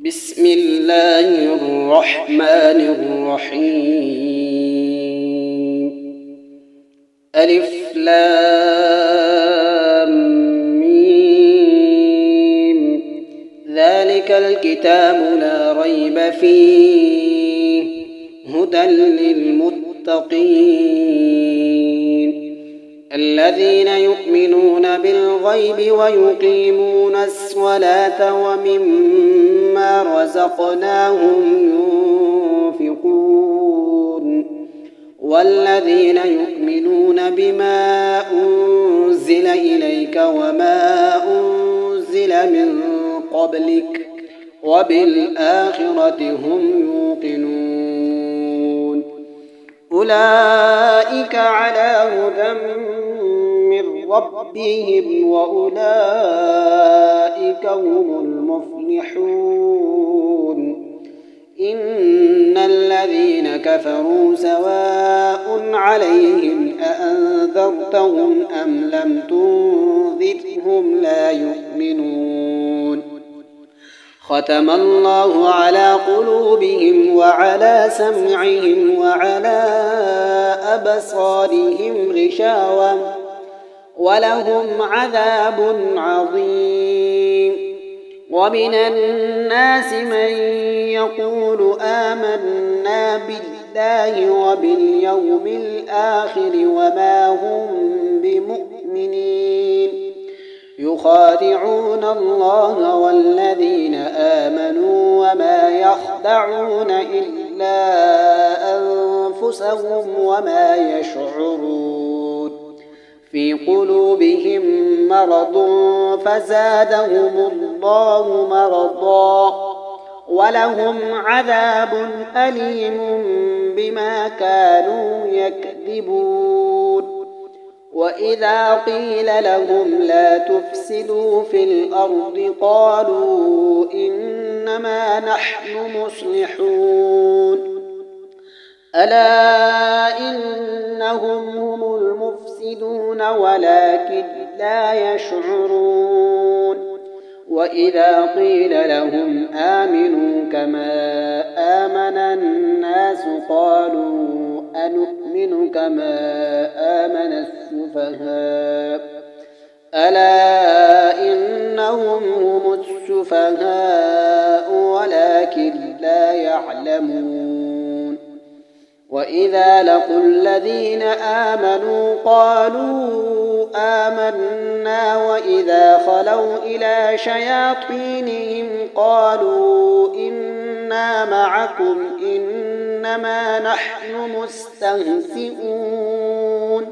بسم الله الرحمن الرحيم. ألف لام ميم. ذلك الكتاب لا ريب فيه هدى للمتقين الذين يؤمنون بالغيب ويقيمون الصلاة ومما رزقناهم ينفقون والذين يؤمنون بما أنزل إليك وما أنزل من قبلك وبالآخرة هم يوقنون أولئك على هدى من ربهم وأولئك هم المفلحون. إن الذين كفروا سواء عليهم أأنذرتهم أم لم تنذرهم لا يؤمنون. ختم الله على قلوبهم وعلى سمعهم وعلى أبصارهم غشاوة ولهم عذاب عظيم. ومن الناس من يقول آمنا بالله وباليوم الآخر وما هم بمؤمنين يخادعون الله والذين آمنوا وما يخدعون إلا أنفسهم وما يشعرون. في قلوبهم مرض فزادهم الله مرضا ولهم عذاب أليم بما كانوا يكذبون. وإذا قيل لهم لا تفسدوا في الأرض قالوا إنما نحن مصلحون ألا إنهم هم المفسدون ولكن لا يشعرون. وإذا قيل لهم آمنوا كما آمن الناس قالوا أنؤمن كما آمن السفهاء ألا إنهم هم السفهاء ولكن لا يعلمون. وإذا لقوا الذين آمنوا قالوا آمنا وإذا خلوا إلى شياطينهم قالوا إنا معكم إنما نحن مستهزئون.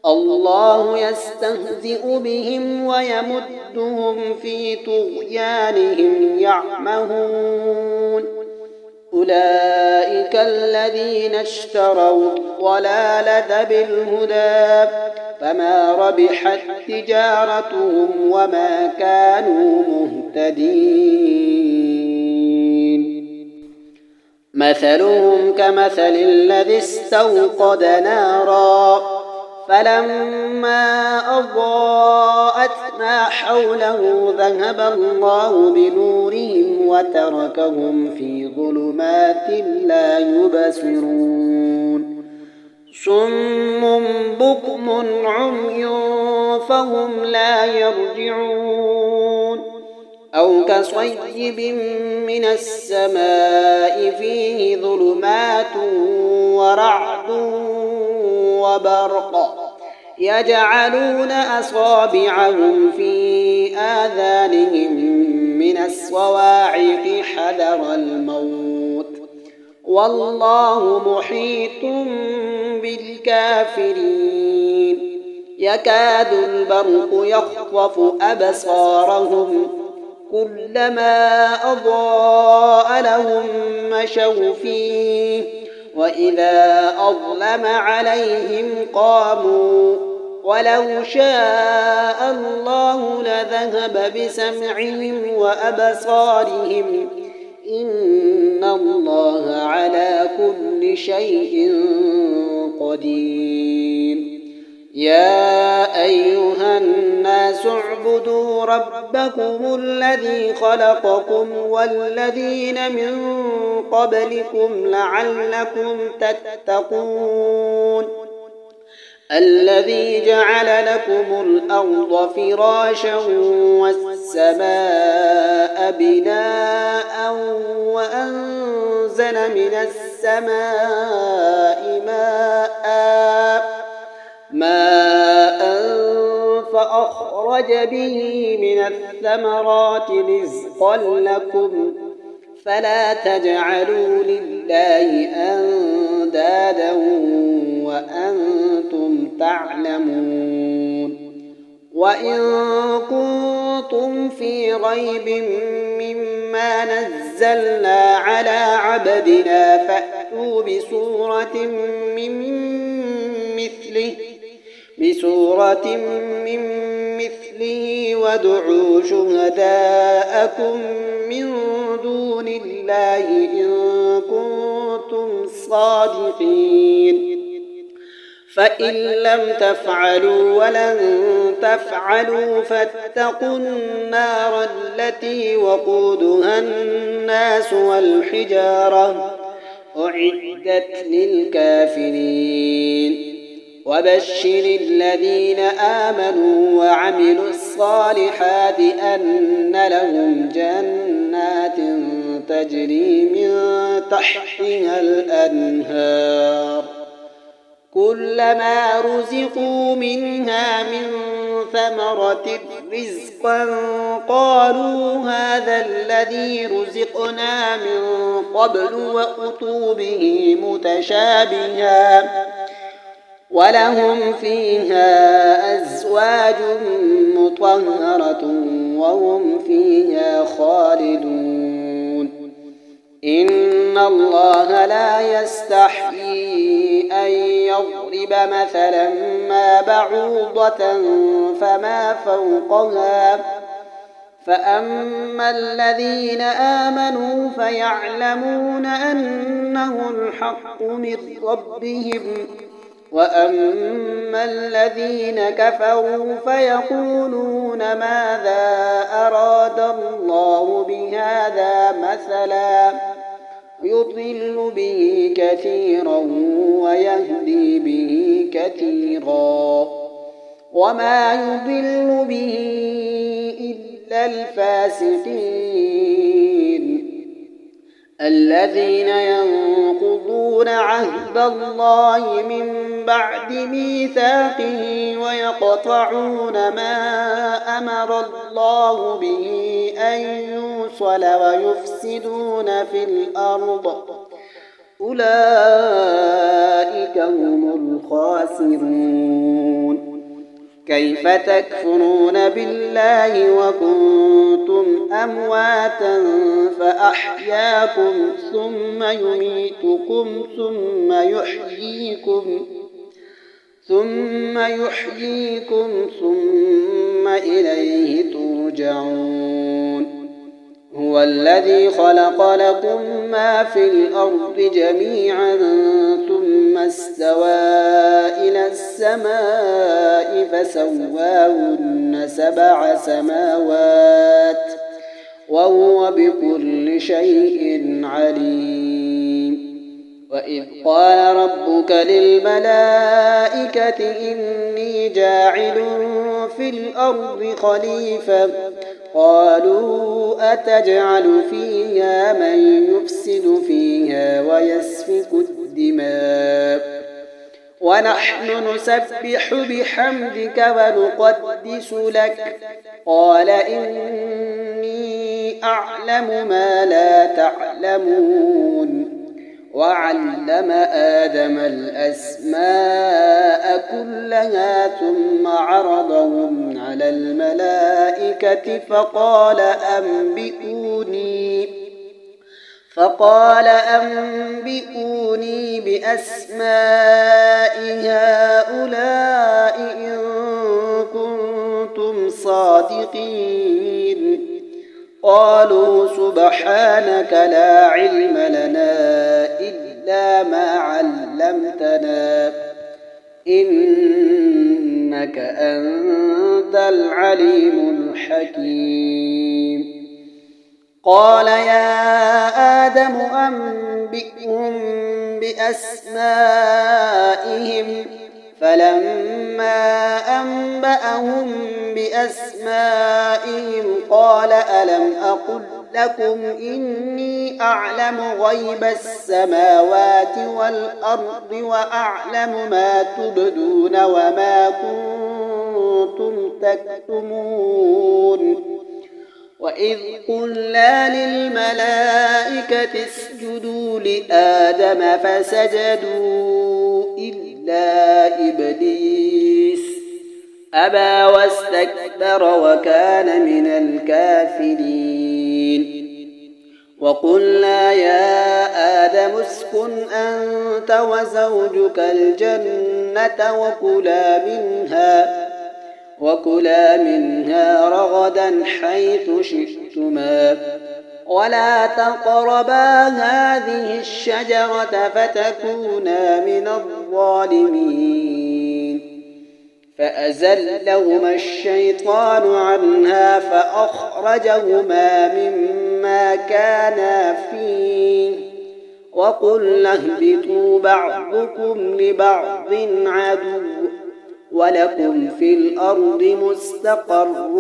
الله يستهزئ بهم ويمدهم في طغيانهم يعمهون. أولئك الذين اشتروا الضلالة بالهدى فما ربحت تجارتهم وما كانوا مهتدين. مثلهم كمثل الذي استوقد نارا فلما أضاءت ما حوله ذهب الله بنورهم وتركهم في ظلمات لا يبصرون. صم بكم عمي فهم لا يرجعون. أو كصيب من السماء فيه ظلمات ورعد وبرق يجعلون أصابعهم في آذانهم من الصواعق حذر الموت والله محيط بالكافرين. يكاد البرق يخطف أبصارهم كلما أضاء لهم مشوا فيه وإذا أظلم عليهم قاموا ولو شاء الله لذهب بسمعهم وأبصارهم إن الله على كل شيء قدير. يا أيها الناس اعبدوا ربكم الذي خلقكم والذين من قبلكم لعلكم تتقون الذي جعل لكم الأرض فراشا والسماء بناء وأنزل من السماء ماء فأخرج به من الثمرات رزقا لكم فلا تجعلوا لله أندادا وأنتم تعلمون وإن كنتم في ريب مما نزلنا على عبدنا فأتوا بسورة من مثله وادعوا شهداءكم من دون الله إن كنتم صادقين فإن لم تفعلوا ولن تفعلوا فاتقوا النار التي وقودها الناس والحجارة أعدت للكافرين وبشر الذين آمنوا وعملوا الصالحات أن لهم جنات تجري من تحتها الأنهار كلما رزقوا منها من ثمرة رزقا قالوا هذا الذي رزقنا من قبل وأتوا به متشابها ولهم فيها أزواج مطهرة وهم فيها خالدون إن الله لا يستحيي أن يضرب مثلا ما بعوضة فما فوقها فأما الذين آمنوا فيعلمون أنه الحق من ربهم وأما الذين كفروا فيقولون ماذا أراد الله بهذا مثلا يضل به كثيرا ويهدي به كثيرا وما يضل به إلا الفاسقين الذين ينقضون عهد الله من بعد ميثاقه ويقطعون ما أمر الله به أن يوصل ويفسدون في الأرض أولئك هم الخاسرون كيف تكفرون بالله وكنتم أمواتا فأحياكم ثم يميتكم ثم يحييكم ثم إليه ترجعون هو الذي خلق لكم ما في الأرض جميعا ثم استوى إلى السماء فسواهن 7 سماوات وهو بكل شيء عليم وإذ قال ربك للملائكة إني جاعل في الأرض خليفة قالوا أتجعل فيها من يفسد فيها ويسفك الدماء ونحن نسبح بحمدك ونقدس لك قال إني أعلم ما لا تعلمون وعلم آدم الأسماء كلها ثم عرضهم على الملائكة فقال أنبئوني بأسماء هؤلاء إن كنتم صادقين قالوا سبحانك لا علم لنا إلا ما علمتنا إنك إنك أنت العليم الحكيم قال يا آدم أنبئهم بأسمائهم فلما أنبأهم بأسمائهم قال ألم أقل لكم إني أعلم غيب السماوات والأرض وأعلم ما تبدون وما كنتم تكتمون وإذ قلنا للملائكة اسجدوا لآدم فسجدوا إلا إبليس أبى واستكبر وكان من الكافرين وقلنا يا آدم اسكن أنت وزوجك الجنة وكلا منها رغدا حيث شئتما ولا تقربا هذه الشجرة فتكونا من الظالمين فأزلهما الشيطان عنها فأخرجهما مما كانا فيه وقلنا اهبطوا بعضكم لبعض عدو ولكم في الأرض مستقر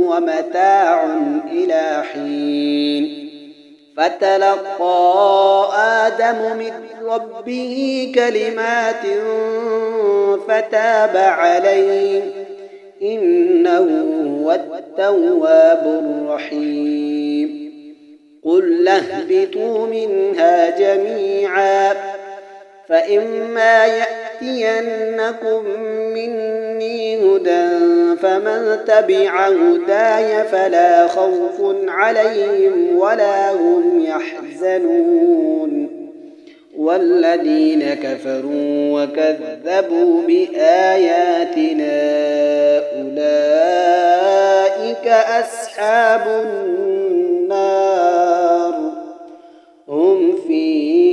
ومتاع إلى حين فتلقى آدم من ربه كلمات فتاب عليه إنه هو التواب الرحيم قل اهبطوا منها جميعا فإما يأتينكم مني هدى فمن تبع هداي فلا خوف عليهم ولا هم يحزنون والذين كفروا وكذبوا بآياتنا أولئك أصحاب النار هم فيها